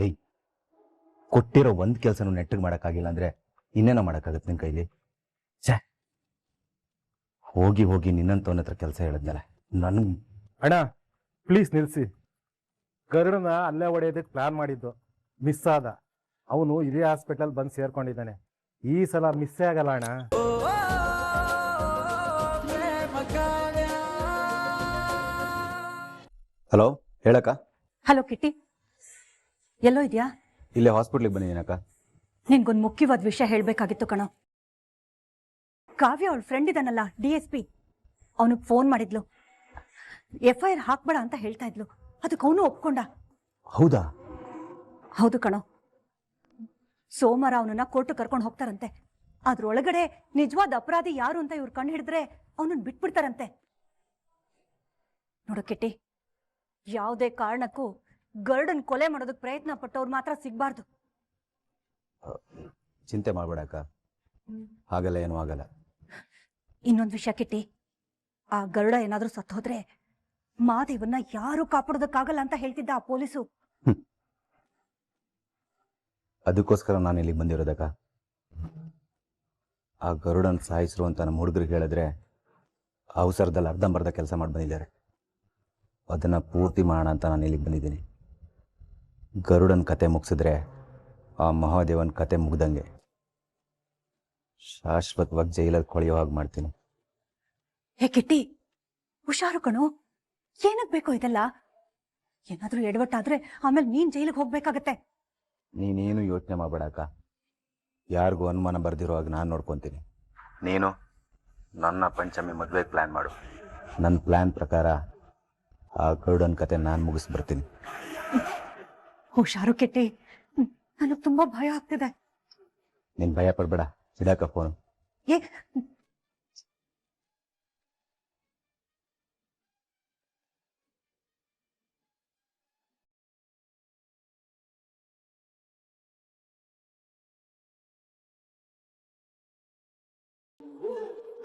ಏಯ್, ಕೊಟ್ಟಿರೋ ಒಂದು ಕೆಲಸನೂ ನೆಟ್ಟಿಗೆ ಮಾಡೋಕ್ಕಾಗಿಲ್ಲ ಅಂದರೆ ಇನ್ನೇನೋ ಮಾಡೋಕ್ಕಾಗತ್ತೆ ನಿನ್ನ ಕೈಲಿ? ಛೇ, ಹೋಗಿ ಹೋಗಿ ನಿನ್ನಂತವನ ಹತ್ರ ಕೆಲಸ ಹೇಳಿದ್ನಲ್ಲ ನನಗೆ. ಅಣ್ಣ ಪ್ಲೀಸ್ ನಿಲ್ಲಿಸಿ. ಗರುಡನ ಅಲ್ಲೇ ಹೊಡೆಯೋದಕ್ಕೆ ಪ್ಲಾನ್ ಮಾಡಿದ್ದು ಮಿಸ್ ಆದ. ಅವನು ಇದೇ ಹಾಸ್ಪಿಟಲ್ ಬಂದು ಸೇರ್ಕೊಂಡಿದ್ದಾನೆ. ಈ ಸಲ ಮಿಸ್ಸೇ ಆಗಲ್ಲ ಅಣ್ಣ. ಹಲೋ, ಹೇಳಕ್ಕ. ಹಲೋ ಕಿಟ್ಟಿ, ಎಲ್ಲೋ ಇದೆಯಾ? ಇಲ್ಲೇ ಹಾಸ್ಪಿಟ್ಲಿಗೆ ಬಂದಿದ್ದೀನಕ್ಕ. ನಿನ್ಗೊಂದು ಮುಖ್ಯವಾದ ವಿಷಯ ಹೇಳಬೇಕಾಗಿತ್ತು ಕಣೋ. ಕಾವ್ಯ ಅವಳ ಫ್ರೆಂಡ್ ಇದ್ದಾನಲ್ಲ DSP, ಅವನಿಗೆ ಫೋನ್ ಮಾಡಿದ್ಲು. FIR ಹಾಕ್ಬೇಡ ಅಂತ ಹೇಳ್ತಾ ಇದ್ಲು. ಅದಕ್ಕೆ ಅವನು ಒಪ್ಕೊಂಡ. ಹೌದಾ? ಹೌದು ಕಣೋ. ಸೋಮವಾರ ಅವನನ್ನ ಕೋರ್ಟ್ ಕರ್ಕೊಂಡು ಹೋಗ್ತಾರಂತೆ. ಅದ್ರೊಳಗಡೆ ನಿಜವಾದ ಅಪರಾಧಿ ಯಾರು ಅಂತ ಇವ್ರು ಕಂಡು ಹಿಡಿದ್ರೆ ಅವನನ್ನ ಬಿಟ್ಬಿಡ್ತಾರಂತೆ. ನೋಡು ಕಿಟ್ಟಿ, ಯಾವುದೇ ಕಾರಣಕ್ಕೂ ಗರುಡನ್ ಕೊಲೆ ಮಾಡೋದಕ್ಕೆ ಪ್ರಯತ್ನ ಪಟ್ಟವ್ರು ಮಾತ್ರ ಸಿಗ್ಬಾರ್ದು. ಚಿಂತೆ ಮಾಡಬೇಡಕ್ಕ, ಹಾಗಲ್ಲ ಏನೂ ಆಗಲ್ಲ. ಇನ್ನೊಂದು ವಿಷಯ ಕಿಟ್ಟಿ, ಆ ಗರುಡ ಏನಾದ್ರೂ ಸತ್ತೋದ್ರೆ ಮಾದೇವನ್ನ ಯಾರು ಕಾಪಾಡೋದಕ್ಕಾಗಲ್ಲ ಅಂತ ಹೇಳ್ತಿದ್ದ ಆ ಪೊಲೀಸು. ಅದಕ್ಕೋಸ್ಕರ ನಾನು ಇಲ್ಲಿಗೆ ಬಂದಿರೋದಕ್ಕ. ಆ ಗರುಡನ್ ಸಾಯಿಸ್ರು ಅಂತ ನಮ್ಮ ಹುಡುಗರಿಗೆ ಹೇಳಿದ್ರೆ ಅವಸರದಲ್ಲಿ ಅರ್ಧಂಬರ್ಧ ಕೆಲಸ ಮಾಡಿ ಬಂದಿದ್ದಾರೆ. ಅದನ್ನು ಪೂರ್ತಿ ಮಾಡೋಣ ಅಂತ ನಾನು ಇಲ್ಲಿಗೆ ಬಂದಿದ್ದೀನಿ. ಗರುಡನ ಕತೆ ಮುಗಿಸಿದ್ರೆ ಆ ಮಹಾದೇವನ ಕತೆ ಮುಗ್ದಂಗೆ. ಶಾಶ್ವತವಾಗಿ ಜೈಲಲ್ಲಿ ಕೊಳೆಯೋ ಹಾಗೆ ಮಾಡ್ತೀನಿ. ಹೇ ಕಿಟ್ಟಿ, ಹುಷಾರು ಕಣು. ಏನಕ್ ಬೇಕೋ ಇದೆಲ್ಲ? ಏನಾದ್ರೂ ಎಡವಟ್ಟಾದ್ರೆ ಆಮೇಲೆ ನೀನ್ ಜೈಲಿಗೆ ಹೋಗ್ಬೇಕಾಗತ್ತೆ. ನೀನೇನು ಯೋಚನೆ ಮಾಡಬೇಡಕ್ಕ. ಯಾರಿಗೂ ಅನುಮಾನ ಬರ್ದಿರೋ ಹಾಗೆ ನಾನು ನೋಡ್ಕೊತೀನಿ. ನೀನು ನನ್ನ ಪಂಚಮಿ ಮದುವೆಗೆ ಪ್ಲ್ಯಾನ್ ಮಾಡು. ನನ್ನ ಪ್ಲ್ಯಾನ್ ಪ್ರಕಾರ ಆ ಗರುಡನ ಕತೆ ನಾನು ಮುಗಿಸ್ಬರ್ತೀನಿ. ಹುಷಾರು ಕಿಟ್ಟಿ, ನನಗೆ ತುಂಬಾ ಭಯ ಆಗ್ತಿದೆ. ನೀನು ಭಯ ಪಡಬೇಡ, ಇಡಕ್ಕ ಫೋನು. ಏ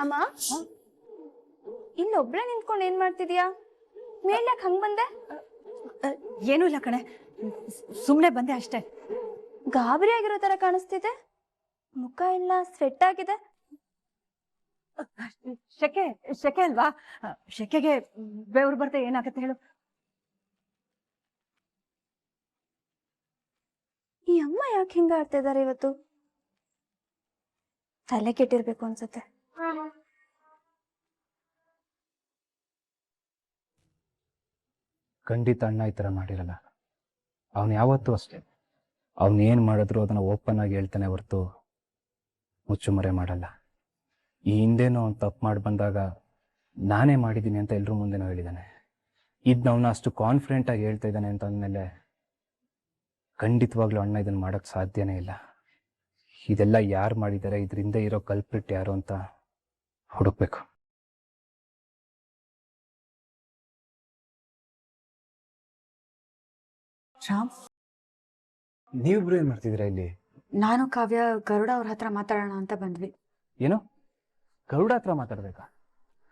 ಅಮ್ಮ, ಇಲ್ಲೊಬ್ಳೆ ನಿಂತ್ಕೊಂಡು ಏನ್ ಮಾಡ್ತಿದ್ಯಾ? ಮೇಲೆ ಯಾಕೆ ಹಂಗ್ ಬಂದೆ? ಏನೂ ಇಲ್ಲ ಕಣೆ, ಸುಮ್ಮನೆ ಬಂದೆ ಅಷ್ಟೇ. ಗಾಬರಿ ಆಗಿರೋ ತರ ಕಾಣಿಸ್ತಿದೆ. ಮುಖ ಎಲ್ಲ ಸ್ವೆಟ್ ಆಗಿದೆ. ಶೆಕೆ ಶೆಕೆ ಅಲ್ವಾ? ಶೆಕೆಗೆ ಬೆವರು ಬರ್ತೆ ಏನಾಗತ್ತೆ ಹೇಳು? ಈ ಅಮ್ಮ ಯಾಕೆ ಹಿಂಗ ಆಡ್ತಾ ಇದಾರೆ ಇವತ್ತು? ತಲೆ ಕೆಟ್ಟಿರ್ಬೇಕು ಅನ್ಸುತ್ತೆ. ಖಂಡಿತ ಅಣ್ಣ ಈ ಥರ ಮಾಡಿರಲ್ಲ. ಅವನು ಯಾವತ್ತೂ ಅಷ್ಟೇ, ಅವನು ಏನು ಮಾಡಿದ್ರು ಅದನ್ನು ಓಪನ್ ಆಗಿ ಹೇಳ್ತಾನೆ ಹೊರತು ಮುಚ್ಚುಮರೆ ಮಾಡಲ್ಲ. ಈ ಹಿಂದೆನೂ ಅವ್ನು ತಪ್ಪು ಮಾಡಿ ಬಂದಾಗ ನಾನೇ ಮಾಡಿದ್ದೀನಿ ಅಂತ ಎಲ್ಲರೂ ಮುಂದೆನೂ ಹೇಳಿದ್ದಾನೆ. ಇದನ್ನ ಅವನು ಅಷ್ಟು ಕಾನ್ಫಿಡೆಂಟಾಗಿ ಹೇಳ್ತಾ ಇದ್ದಾನೆ ಅಂತ ಅಂದಮೇಲೆ ಖಂಡಿತವಾಗ್ಲೂ ಅಣ್ಣ ಇದನ್ನು ಮಾಡೋಕ್ಕೆ ಸಾಧ್ಯನೇ ಇಲ್ಲ. ಇದೆಲ್ಲ ಯಾರು ಮಾಡಿದ್ದಾರೆ, ಇದರಿಂದ ಇರೋ ಕಲ್ಪ್ರಿಟ್ ಯಾರು ಅಂತ ಹುಡುಕ್ಬೇಕು. ರಾಮ್, ನೀವಿಬ್ರು ಏನು ಮಾಡ್ತಿದ್ದೀರಾ ಇಲ್ಲಿ? ನಾನು ಕಾವ್ಯ ಗರುಡ ಅವ್ರ ಹತ್ರ ಮಾತಾಡೋಣ ಅಂತ ಬಂದ್ವಿ. ಏನು, ಗರುಡ ಹತ್ರ ಮಾತಾಡ್ಬೇಕಾ?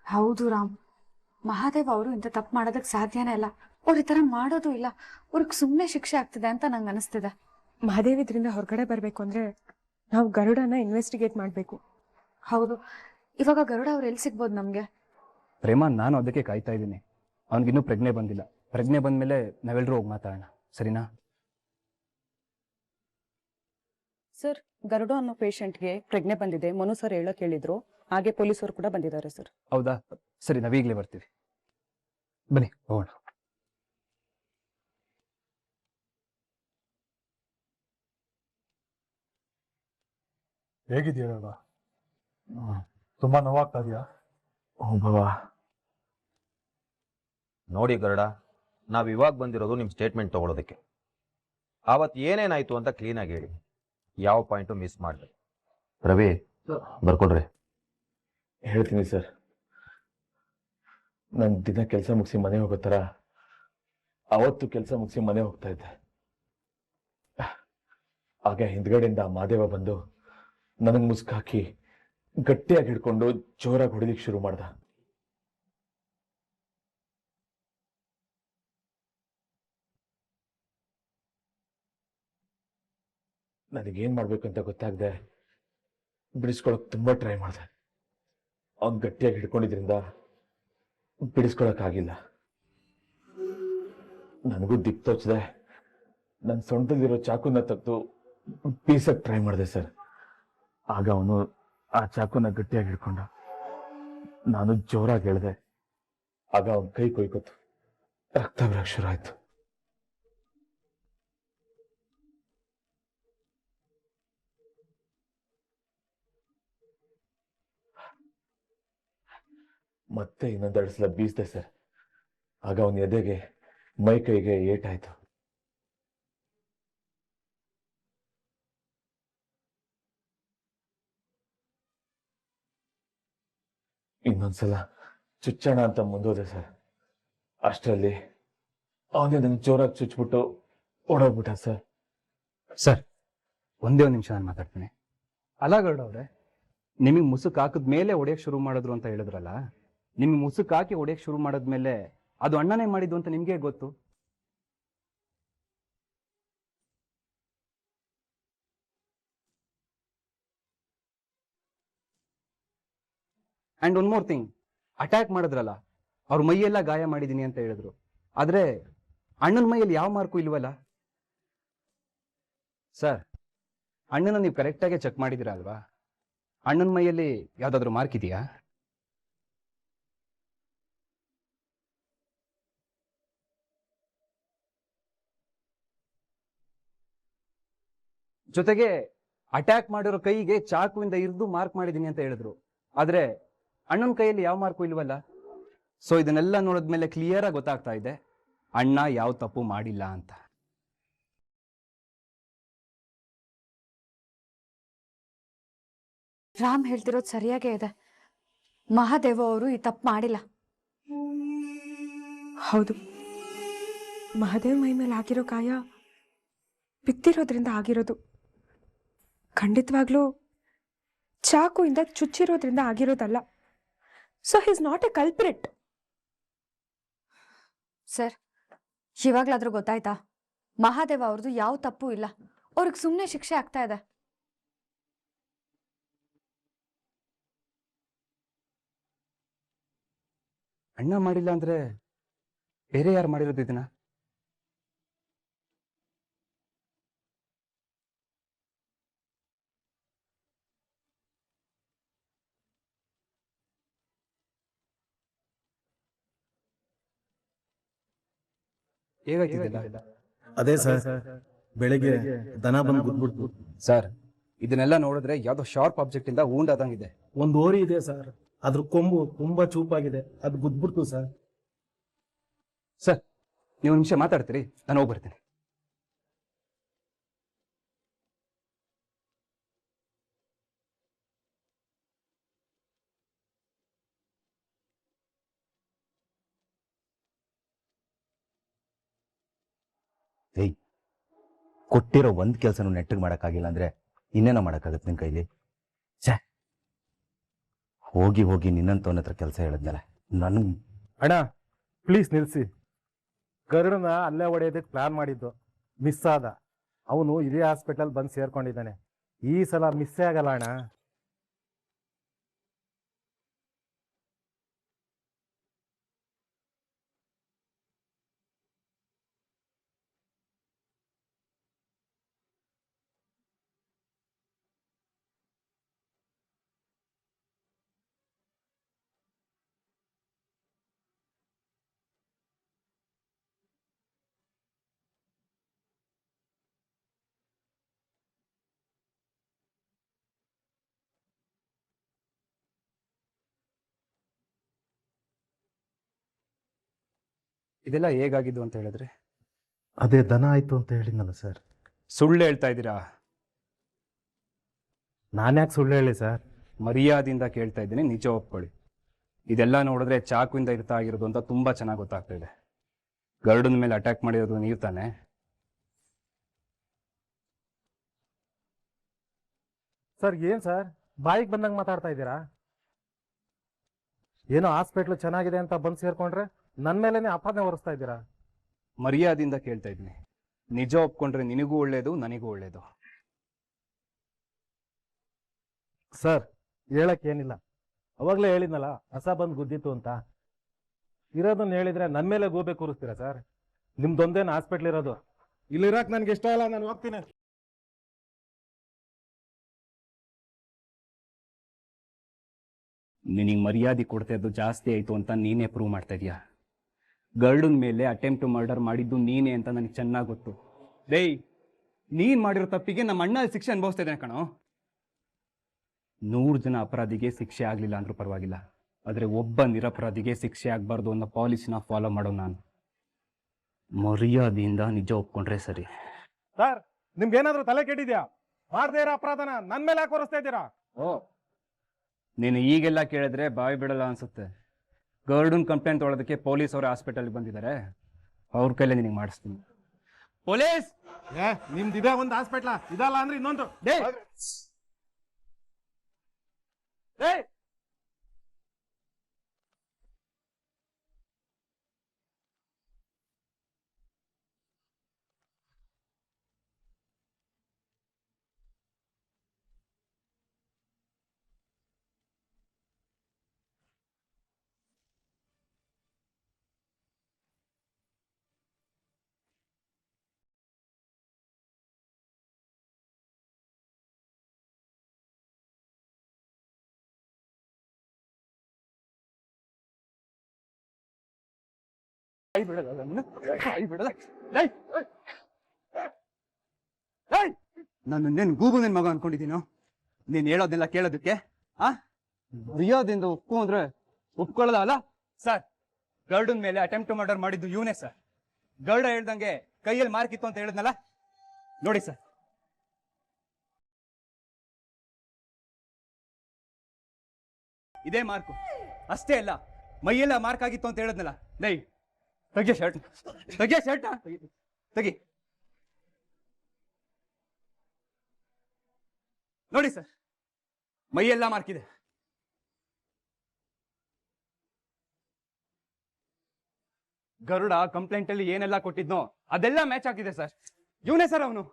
ಹೌದು ರಾಮ್, ಮಹಾದೇವ್ ಅವರು ಇಂಥ ತಪ್ಪು ಮಾಡೋದಕ್ಕೆ ಸಾಧ್ಯನೇ ಇಲ್ಲ. ಅವ್ರು ಈ ಥರ ಮಾಡೋದು ಇಲ್ಲ. ಅವ್ರಿಗೆ ಸುಮ್ಮನೆ ಶಿಕ್ಷೆ ಆಗ್ತಿದೆ ಅಂತ ನಂಗೆ ಅನಿಸ್ತಿದೆ. ಮಹಾದೇವ್ ಇದರಿಂದ ಹೊರಗಡೆ ಬರಬೇಕು ಅಂದ್ರೆ ನಾವು ಗರುಡನ ಇನ್ವೆಸ್ಟಿಗೇಟ್ ಮಾಡಬೇಕು. ಹೌದು, ಇವಾಗ ಗರುಡ ಅವ್ರು ಎಲ್ಲಿ ಸಿಗ್ಬೋದು ನಮಗೆ? ಪ್ರೇಮ, ನಾನು ಅದಕ್ಕೆ ಕಾಯ್ತಾ ಇದ್ದೀನಿ. ಅವ್ನಿಗಿನ್ನೂ ಪ್ರಜ್ಞೆ ಬಂದಿಲ್ಲ. ಪ್ರಜ್ಞೆ ಬಂದಮೇಲೆ ನಾವೆಲ್ಲರೂ ಹೋಗಿ ಮಾತಾಡೋಣ, ಸರಿನಾ? ಸರ್, ಗರುಡ ಅನ್ನೋ ಪೇಷಂಟ್ಗೆ ಪ್ರಜ್ಞೆ ಬಂದಿದೆ, ಮನು ಸರ್ ಹೇಳಕ್ ಹೇಳಿದ್ರು. ಹಾಗೆ ಪೊಲೀಸರು ಕೂಡ ಬಂದಿದ್ದಾರೆ ಸರ್. ಹೌದಾ? ಸರಿ, ನಾವೀಗಲೇ ಬರ್ತೀವಿ. ಬನ್ನಿ ಹೋಗೋಣ. ಹೇಗಿದೆಯಾ? ತುಂಬಾ ನೋವಾಗ್ತಾ ಇದೆಯಾ? ನೋಡಿ ಗರುಡ, ನಾವು ಇವಾಗ ಬಂದಿರೋದು ನಿಮ್ಮ ಸ್ಟೇಟ್ಮೆಂಟ್ ತೊಗೊಳೋದಕ್ಕೆ. ಆವತ್ತು ಏನೇನಾಯಿತು ಅಂತ ಕ್ಲೀನಾಗಿ ಹೇಳಿ, ಯಾವ ಪಾಯಿಂಟು ಮಿಸ್ ಮಾಡಬೇಡಿ. ರವಿ, ಬರ್ಕೊಡ್ರಿ. ಹೇಳ್ತೀನಿ ಸರ್. ನಾನು ದಿನ ಕೆಲಸ ಮುಗಿಸಿ ಮನೆ ಹೋಗೋ ಥರ ಅವತ್ತು ಕೆಲಸ ಮುಗಿಸಿ ಮನೆ ಹೋಗ್ತಾ ಇದ್ದೆ. ಆಗ ಹಿಂದ್ಗಡೆಯಿಂದ ಮಾದೇವ ಬಂದು ನನಗೆ ಮುಸ್ಕಾಕಿ ಗಟ್ಟಿಯಾಗಿ ಹಿಡ್ಕೊಂಡು ಜೋರಾಗಿ ಹೊಡಿಲಿಕ್ಕೆ ಶುರು ಮಾಡ್ದ. ನನಗೇನು ಮಾಡಬೇಕು ಅಂತ ಗೊತ್ತಾಗದೆ ಬಿಡಿಸ್ಕೊಳಕ್ ತುಂಬ ಟ್ರೈ ಮಾಡಿದೆ. ಅವ್ನು ಗಟ್ಟಿಯಾಗಿ ಹಿಡ್ಕೊಂಡಿದ್ರಿಂದ ಬಿಡಿಸ್ಕೊಳಕ್ಕಾಗಿಲ್ಲ. ನನಗೂ ದಿಕ್ಕು ತೋಚದೆ ನನ್ನ ಸೊಂಟದಲ್ಲಿರೋ ಚಾಕುನ ತೆಗೆದು ಬೀಸಕ್ಕೆ ಟ್ರೈ ಮಾಡಿದೆ ಸರ್. ಆಗ ಅವನು ಆ ಚಾಕುನ ಗಟ್ಟಿಯಾಗಿ ಹಿಡ್ಕೊಂಡ. ನಾನು ಜೋರಾಗಿ ಹೇಳಿದೆ. ಆಗ ಅವನ ಕೈ ಕೊಯ್ಕೊತು, ರಕ್ತ ಬರಕ್ಕೆ ಶುರು ಆಯ್ತು. ಮತ್ತೆ ಇನ್ನೊಂದೆರಡು ಸಲ ಬೀಸ್ದೆ ಸರ್. ಆಗ ಅವನ ಎದೆಗೆ ಮೈ ಕೈಗೆ ಏಟಾಯ್ತು. ಇನ್ನೊಂದ್ಸಲ ಚುಚ್ಚೋಣ ಅಂತ ಮುಂದೋದೆ ಸರ್. ಅಷ್ಟರಲ್ಲಿ ಅವನೇ ನಂಗೆ ಜೋರಾಗಿ ಚುಚ್ಬಿಟ್ಟು ಓಡೋಗ್ಬಿಟ್ಟ ಸರ್. ಸರ್, ಒಂದೇ ಒಂದು ನಿಮಿಷ ನಾನು ಮಾತಾಡ್ತೀನಿ. ಅಲ್ಲ ಗರುಡವ್ರೆ, ನಿಮಗೆ ಮುಸುಕ್ ಹಾಕಿದ ಮೇಲೆ ಹೊಡೆಯಕ್ಕೆ ಶುರು ಮಾಡಿದ್ರು ಅಂತ ಹೇಳಿದ್ರಲ್ಲ, ನಿಮಗೆ ಮುಸುಕ್ ಹಾಕಿ ಹೊಡೆಯಕ್ಕೆ ಶುರು ಮಾಡಿದ್ಮೇಲೆ ಅದು ಅಣ್ಣನೇ ಮಾಡಿದ್ದು ಅಂತ ನಿಮ್ಗೆ ಗೊತ್ತು. And one more thing, attack ಮಾಡಿದ್ರಲ್ಲ, ಅವ್ರ ಮೈಯೆಲ್ಲ ಗಾಯ ಮಾಡಿದೀನಿ ಅಂತ ಹೇಳಿದ್ರು. ಆದ್ರೆ ಅಣ್ಣನ ಮೈಯಲ್ಲಿ ಯಾವ ಮಾರ್ಕು ಇಲ್ವಲ್ಲ ಸರ್. ಅಣ್ಣನ ನೀವು ಕರೆಕ್ಟಾಗಿ ಚೆಕ್ ಮಾಡಿದಿರ ಅಲ್ವಾ? ಅಣ್ಣನ ಮೈಯಲ್ಲಿ ಯಾವ್ದಾದ್ರು ಮಾರ್ಕ್ ಇದೆಯಾ? ಜೊತೆಗೆ ಅಟ್ಯಾಕ್ ಮಾಡಿರೋ ಕೈಗೆ ಚಾಕುವಿಂದ ಇರಿದು ಮಾರ್ಕ್ ಮಾಡಿದೀನಿ ಅಂತ ಹೇಳಿದ್ರು. ಆದ್ರೆ ಅಣ್ಣನ ಕೈಯಲ್ಲಿ ಯಾವ ಮಾರ್ಕು ಇಲ್ವಲ್ಲ. ಸೊ ಇದನ್ನೆಲ್ಲ ನೋಡಿದ್ಮೇಲೆ ಕ್ಲಿಯರ್ ಆಗಿ ಗೊತ್ತಾಗ್ತಾ ಇದೆ ಅಣ್ಣ ಯಾವ ತಪ್ಪು ಮಾಡಿಲ್ಲ ಅಂತ. ರಾಮ್ ಹೇಳ್ತಿರೋದು ಸರಿಯಾಗೇ ಇದೆ. ಮಹಾದೇವ ಅವರು ಈ ತಪ್ಪು ಮಾಡಿಲ್ಲ. ಹೌದು, ಮಹಾದೇವ್ ಮೈ ಮೇಲೆ ಆಗಿರೋ ಗಾಯ ಬಿದ್ದಿರೋದ್ರಿಂದ ಆಗಿರೋದು. ಖಂಡಿತವಾಗ್ಲೂ ಚಾಕುಯಿಂದ ಚುಚ್ಚಿರೋದ್ರಿಂದ ಆಗಿರೋದಲ್ಲ. So he is not a culprit. Sir, ಇವಾಗ್ಲಾದ್ರೂ ಗೊತ್ತಾಯ್ತಾ? ಮಹಾದೇವ ಅವ್ರದ್ದು ಯಾವ ತಪ್ಪು ಇಲ್ಲ, ಅವ್ರಿಗೆ ಸುಮ್ಮನೆ ಶಿಕ್ಷೆ ಆಗ್ತಾ ಇದೆ. ಅಣ್ಣ ಮಾಡಿಲ್ಲ ಅಂದ್ರೆ ಬೇರೆ ಯಾರು ಮಾಡಿರೋದು ಇದನ್ನ? ಹೇಗಾಯ್ತಿದೆಲ್ಲ? ಅದೇ ಸರ್, ಬೆಳಿಗ್ಗೆ ದನ ಬಂದು ಗುದ್ಬಿಡ್ತು. ಸರ್, ಇದನ್ನೆಲ್ಲ ನೋಡಿದ್ರೆ ಯಾವ್ದೋ ಶಾರ್ಪ್ ಆಬ್ಜೆಕ್ಟ್ ಇಂದ ವೂಂಡ್ ಆದಂಗಿದೆ. ಒಂದು ಓರಿ ಇದೆ ಸರ್, ಅದ್ರ ಕೊಂಬು ತುಂಬಾ ಚೂಪಾಗಿದೆ, ಅದು ಗುದ್ಬಿಡ್ತು ಸರ್. ಸರ್, ನೀವು ನಿಮಿಷ ಮಾತಾಡ್ತೀರಿ, ನಾನು ಹೋಗಿ ಬರ್ತೀನಿ. ಏಯ್, ಕೊಟ್ಟಿರೋ ಒಂದು ಕೆಲಸನೂ ನೆಟ್ಟಿಗೆ ಮಾಡೋಕ್ಕಾಗಿಲ್ಲ ಅಂದರೆ ಇನ್ನೇನೋ ಮಾಡೋಕ್ಕಾಗತ್ತೆ ನಿನ್ನ ಕೈಲಿ? ಛೇ, ಹೋಗಿ ಹೋಗಿ ನಿನ್ನಂತವನ ಹತ್ರ ಕೆಲಸ ಹೇಳಿದ್ನಲ್ಲ ನನಗೆ. ಅಣ್ಣ ಪ್ಲೀಸ್ ನಿಲ್ಲಿಸಿ. ಗರುಡನ ಅಲ್ಲೇ ಹೊಡೆಯೋದಕ್ಕೆ ಪ್ಲಾನ್ ಮಾಡಿದ್ದು, ಮಿಸ್ ಆದ. ಅವನು ಇದೇ ಹಾಸ್ಪಿಟಲ್ ಬಂದು ಸೇರ್ಕೊಂಡಿದ್ದಾನೆ. ಈ ಸಲ ಮಿಸ್ಸೇ ಆಗಲ್ಲ ಅಣ್ಣ. ಇದೆಲ್ಲ ಹೇಗಾಗಿದ್ದು ಅಂತ ಹೇಳಿದ್ರೆ? ಅದೇ ದನ ಆಯ್ತು ಅಂತ ಹೇಳಿದ್ನಲ್ಲ ಸರ್. ಸುಳ್ಳು ಹೇಳ್ತಾ ಇದ್ದೀರಾ? ನಾನ್ಯಾಕೆ ಸುಳ್ಳು ಹೇಳಿ ಸರ್? ಮರ್ಯಾದೆಯಿಂದ ಕೇಳ್ತಾ ಇದ್ದೀನಿ, ನಿಜ ಒಪ್ಕೊಳ್ಳಿ. ಇದೆಲ್ಲ ನೋಡಿದ್ರೆ ಚಾಕುವಿಂದ ಇರ್ತಾ ಆಗಿರೋದು ಅಂತ ತುಂಬಾ ಚೆನ್ನಾಗಿ ಗೊತ್ತಾಗ್ತಾ ಇದೆ. ಗರುಡನ ಮೇಲೆ ಅಟ್ಯಾಕ್ ಮಾಡಿರೋದು ನೀವು ತಾನೆ? ಸರ್ ಏನ್ ಸರ್ ಬಾಯಿಗೆ ಬಂದಂಗೆ ಮಾತಾಡ್ತಾ ಇದ್ದೀರಾ? ಏನೋ ಹಾಸ್ಪಿಟ್ಲು ಚೆನ್ನಾಗಿದೆ ಅಂತ ಬಂದು ಸೇರ್ಕೊಂಡ್ರೆ ನನ್ನ ಮೇಲೇನೆ ಆಪಾದನೆ ಹೊರಿಸ್ತಾ ಇದ್ದೀರಾ? ಮರ್ಯಾದೆಯಿಂದ ಕೇಳ್ತಾ ಇದ್ದೀನಿ, ನಿಜ ಒಪ್ಕೊಂಡ್ರೆ ನಿನಗೂ ಒಳ್ಳೇದು, ನನಗೂ ಒಳ್ಳೇದು. ಸರ್ ಹೇಳಕ್ಕೇನಿಲ್ಲ, ಅವಾಗಲೇ ಹೇಳಿದ್ನಲ್ಲ ಹಸ ಬಂದು ಗುದ್ದಿತ್ತು ಅಂತ. ಇರೋದನ್ನ ಹೇಳಿದ್ರೆ ನನ್ನ ಮೇಲೆ ಗೂಬೆ ಕೂರಿಸ್ತೀರಾ ಸರ್? ನಿಮ್ದೊಂದೇನು ಹಾಸ್ಪಿಟ್ಲ್ ಇರೋದು? ಇಲ್ಲಿರಕ್ ನನ್ಗೆ ಇಷ್ಟ ಇಲ್ಲ, ನಾನು ಹೋಗ್ತೀನಿ. ನಿನಗೆ ಮರ್ಯಾದೆ ಕೊಡ್ತಾ ಇದ್ದು ಜಾಸ್ತಿ ಆಯಿತು ಅಂತ ನೀನೇ ಪ್ರೂವ್ ಮಾಡ್ತಾ ಇದೀಯಾ. ಗರ್ಡನ್ ಮೇಲೆ ಅಟೆಂಪ್ಟ್ ಟು ಮರ್ಡರ್ ಮಾಡಿದ್ದು ನೀನೇ ಅಂತ ನನಗೆ ಚೆನ್ನಾಗಿ ಗೊತ್ತು. ಡೇಯ್, ನೀನು ಮಾಡಿರೋ ತಪ್ಪಿಗೆ ನಮ್ಮ ಅಣ್ಣ ಶಿಕ್ಷೆ ಅನುಭವಿಸ್ತಾ ಇದ್ದಾನೆ ಕಣೋ. 100 ಜನ ಅಪರಾಧಿಗೆ ಶಿಕ್ಷೆ ಆಗಲಿಲ್ಲ ಅಂದ್ರೂ ಪರವಾಗಿಲ್ಲ, ಆದರೆ ಒಬ್ಬ ನಿರಪರಾಧಿಗೆ ಶಿಕ್ಷೆ ಆಗಬಾರ್ದು ಅನ್ನೋ ಪಾಲಿಸಿನ ಫಾಲೋ ಮಾಡೋ ನಾನು. ಮರ್ಯಾದೆಯಿಂದ ನಿಜ ಒಪ್ಕೊಂಡ್ರೆ ಸರಿ. ಸರ್ ನಿಮ್ಗೇನಾದ್ರೂ ತಲೆ ಕೆಟ್ಟಿದ್ಯಾ? ಮಾಡದೇ ಇರೋ ಅಪರಾಧನ ನನ್ನ ಮೇಲೆ ಯಾಕೆ ಹೊರಿಸ್ತಾ ಇದ್ದೀರಾ? ನೀನು ಈಗೆಲ್ಲ ಕೇಳಿದ್ರೆ ಬಾಯಿ ಬಿಡಲ್ಲ ಅನ್ಸುತ್ತೆ. ಗರ್ಡನ್ ಕಂಪ್ಲೇಂಟ್ ತೊಗೊಳೋದಕ್ಕೆ ಪೊಲೀಸ್ ಅವರು ಹಾಸ್ಪಿಟಲ್ಗೆ ಬಂದಿದ್ದಾರೆ, ಅವ್ರ ಕೈಲೇ ನಿನಗೆ ಮಾಡಿಸ್ತೀನಿ. ಪೊಲೀಸ್! ನಿಮ್ದಿದೆ ಒಂದು ಹಾಸ್ಪಿಟ್ಲ, ಇದಲ್ಲ ಅಂದ್ರೆ ಇನ್ನೊಂದು. ನಾನು ನಿನ್ನ ಗೂಗು ನಿನ್ ಮಗ ಅನ್ಕೊಂಡಿದ್ದೀನೋ? ನೀನ್ ಹೇಳೋದನ್ನೆಲ್ಲ ಕೇಳೋದಕ್ಕೆ ಮರ್ಯಾದೆಯಿಂದ ಒಪ್ಪು ಅಂದ್ರೆ ಒಪ್ಕೊಳ್ಳೋದ ಅಲ್ಲ? ಸರ್, ಗರ್ಡನ್ ಮೇಲೆ ಅಟೆಂಪ್ಟ್ ಮರ್ಡರ್ ಮಾಡಿದ್ದು ಇವನೇ ಸರ್. ಗರ್ಡ ಹೇಳ್ದಂಗೆ ಕೈಯಲ್ಲಿ ಮಾರ್ಕ್ ಇತ್ತು ಅಂತ ಹೇಳಿದ್ನಲ್ಲ, ನೋಡಿ ಸರ್. ಇದೇ ಮಾರ್ಕು. ಅಷ್ಟೇ ಅಲ್ಲ, ಮೈಯೆಲ್ಲ ಮಾರ್ಕ್ ಆಗಿತ್ತು ಅಂತ ಹೇಳಿದ್ನಲ್ಲ. ಲೈ, ತೆಗಿಯ ಶರ್ಟ್, ತೆಗಿಯ ಶರ್ಟ್, ತೆಗಿ. ನೋಡಿ ಸರ್, ಮೈಯೆಲ್ಲ ಮಾರ್ಕ್ ಇದೆ. ಗರುಡ ಕಂಪ್ಲೇಂಟ್ ಅಲ್ಲಿ ಏನೆಲ್ಲ ಕೊಟ್ಟಿದ್ನೋ ಅದೆಲ್ಲ ಮ್ಯಾಚ್ ಆಗಿದೆ ಸರ್. ಇವನೇ ಸರ್ ಅವನು.